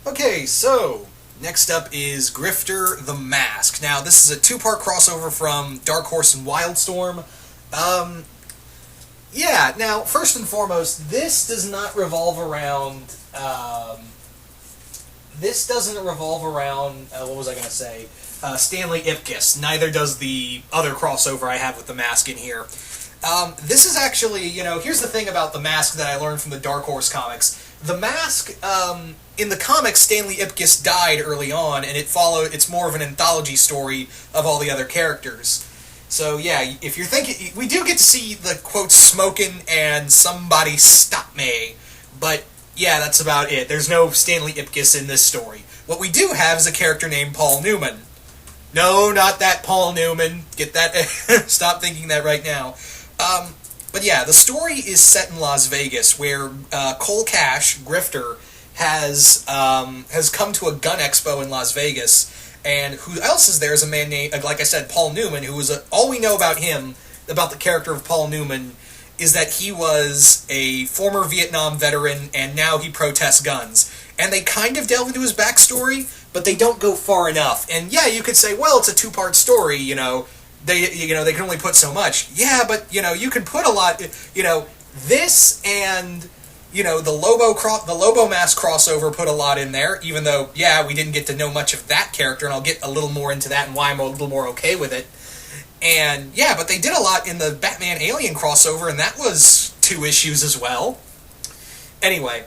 Okay, so next up is Grifter the Mask. Now, this is a two-part crossover from Dark Horse and Wildstorm. Um, yeah, now, first and foremost, this does not revolve around. This doesn't revolve around. What was I going to say? Stanley Ipkiss. Neither does the other crossover I have with the Mask in here. This is actually, here's the thing about the Mask that I learned from the Dark Horse comics. The Mask, in the comics, Stanley Ipkiss died early on, and it's more of an anthology story of all the other characters. So, yeah, if you're thinking, we do get to see the, quote, smoking and somebody stop me, but, yeah, that's about it. There's no Stanley Ipkiss in this story. What we do have is a character named Paul Newman. No, not that Paul Newman. Get that, stop thinking that right now. But yeah, the story is set in Las Vegas, where Cole Cash, Grifter, has come to a gun expo in Las Vegas, and who else is there is a man named, like I said, Paul Newman, who was all we know about him, about the character of Paul Newman, is that he was a former Vietnam veteran, and now he protests guns. And they kind of delve into his backstory, but they don't go far enough. And yeah, you could say, well, it's a two-part story, They can only put so much. Yeah, but you can put a lot. This and the Lobo Mask crossover put a lot in there. Even though, yeah, we didn't get to know much of that character, and I'll get a little more into that and why I'm a little more okay with it. And yeah, but they did a lot in the Batman Alien crossover, and that was 2 issues as well. Anyway.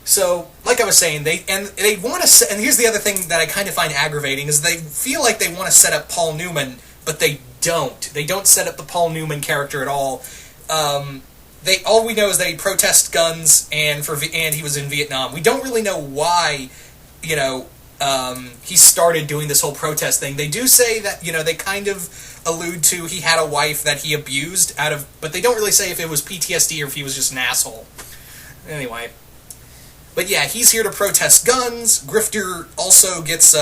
So, like I was saying, they want to, and here's the other thing that I kind of find aggravating, is they feel like they want to set up Paul Newman, but they don't. They don't set up the Paul Newman character at all. All we know is they protest guns, and he was in Vietnam. We don't really know why, he started doing this whole protest thing. They do say that, they kind of allude to he had a wife that he abused but they don't really say if it was PTSD or if he was just an asshole. Anyway. But yeah, he's here to protest guns. Grifter also gets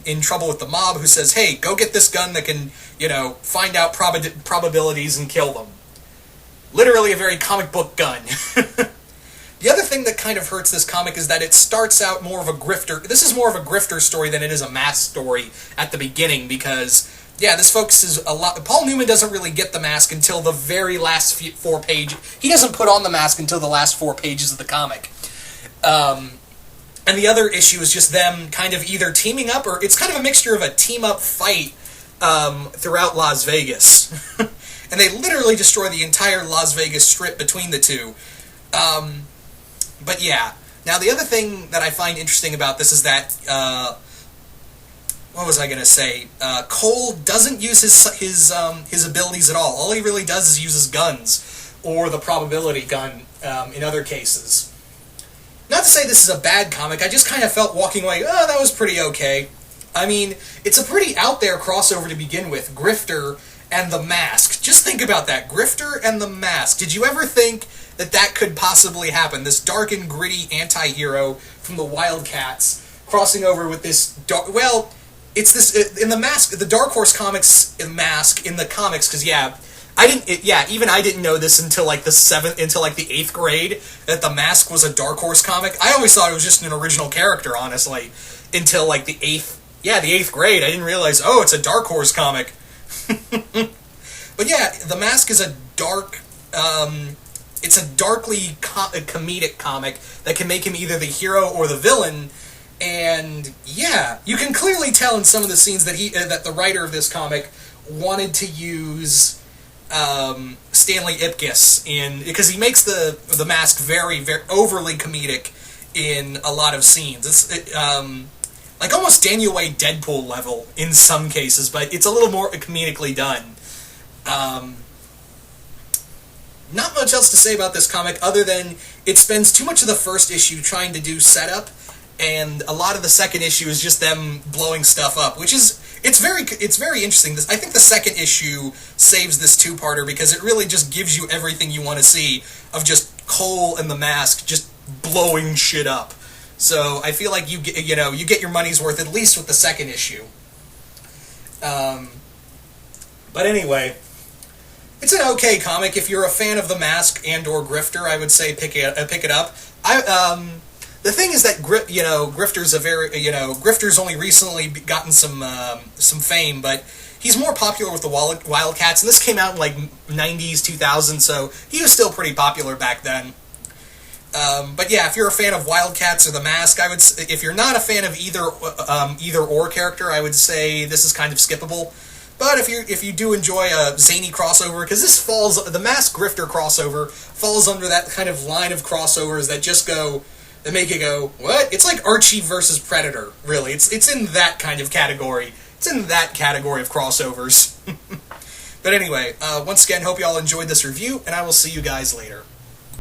in trouble with the mob, who says, hey, go get this gun that can, find out probabilities and kill them. Literally a very comic book gun. The other thing that kind of hurts this comic is that it starts out more of a grifter. This is more of a grifter story than it is a mask story at the beginning, because, yeah, this focuses a lot. Paul Newman doesn't really get the mask until the very last 4 pages. He doesn't put on the mask until the last 4 pages of the comic. And the other issue is just them kind of either teaming up, or it's kind of a mixture of a team-up fight throughout Las Vegas. And they literally destroy the entire Las Vegas Strip between the two. But yeah. Now, the other thing that I find interesting about this is that, what was I going to say? Cole doesn't use his abilities at all. All he really does is uses guns, or the probability gun in other cases. Not to say this is a bad comic, I just kind of felt walking away, oh, that was pretty okay. I mean, it's a pretty out-there crossover to begin with, Grifter and the Mask. Just think about that, Grifter and the Mask. Did you ever think that could possibly happen? This dark and gritty anti-hero from the Wildcats crossing over with this it's this, in the Mask, the Dark Horse comics, Mask, in the comics, because yeah, even I didn't know this until like the 8th grade, that the Mask was a Dark Horse comic. I always thought it was just an original character, honestly, until like the 8th grade. I didn't realize, oh, it's a Dark Horse comic. But yeah, the Mask is a it's a darkly comedic comic that can make him either the hero or the villain. And yeah, you can clearly tell in some of the scenes that that the writer of this comic wanted to use Stanley Ipkiss because he makes the Mask very, very overly comedic in a lot of scenes. It's like almost Daniel Way Deadpool level in some cases, but it's a little more comedically done. Not much else to say about this comic other than it spends too much of the first issue trying to do setup, and a lot of the second issue is just them blowing stuff up, which is it's very interesting. I think the second issue saves this two-parter because it really just gives you everything you want to see of just Cole and the Mask just blowing shit up. So I feel like you get your money's worth at least with the second issue. But anyway, it's an okay comic. If you're a fan of the Mask and or Grifter, I would say pick it up. The thing is that Grifter's a very Grifter's only recently gotten some fame, but he's more popular with the Wildcats, and this came out in like 90s, 2000s, so he was still pretty popular back then. But yeah, if you're a fan of Wildcats or The Mask, if you're not a fan of either or character, I would say this is kind of skippable. But if you do enjoy a zany crossover, because the Mask Grifter crossover falls under that kind of line of crossovers that make you go, what? It's like Archie versus Predator, really. It's in that kind of category. It's in that category of crossovers. But anyway, once again, hope you all enjoyed this review, and I will see you guys later.